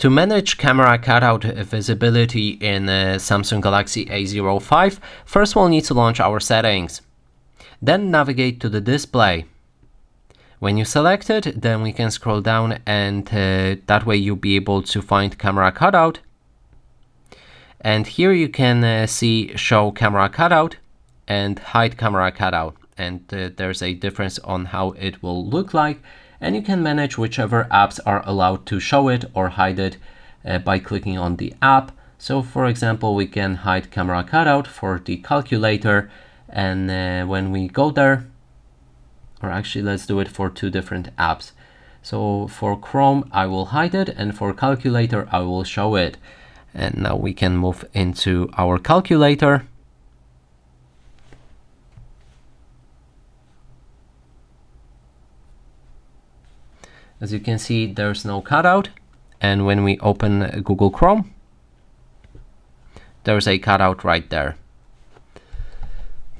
To manage camera cutout visibility in Samsung Galaxy A05, first we'll need to launch our settings. Then navigate to the display. When you select it, then we can scroll down, and that way you'll be able to find camera cutout. And here you can see show camera cutout and hide camera cutout. And there's a difference on how it will look like. And you can manage whichever apps are allowed to show it or hide it by clicking on the app. So for example, we can hide camera cutout for the calculator. And when we go there, or actually let's do it for two different apps. So for Chrome, I will hide it, and for calculator, I will show it. And now we can move into our calculator. As you can see, there's no cutout. And when we open Google Chrome, there's a cutout right there.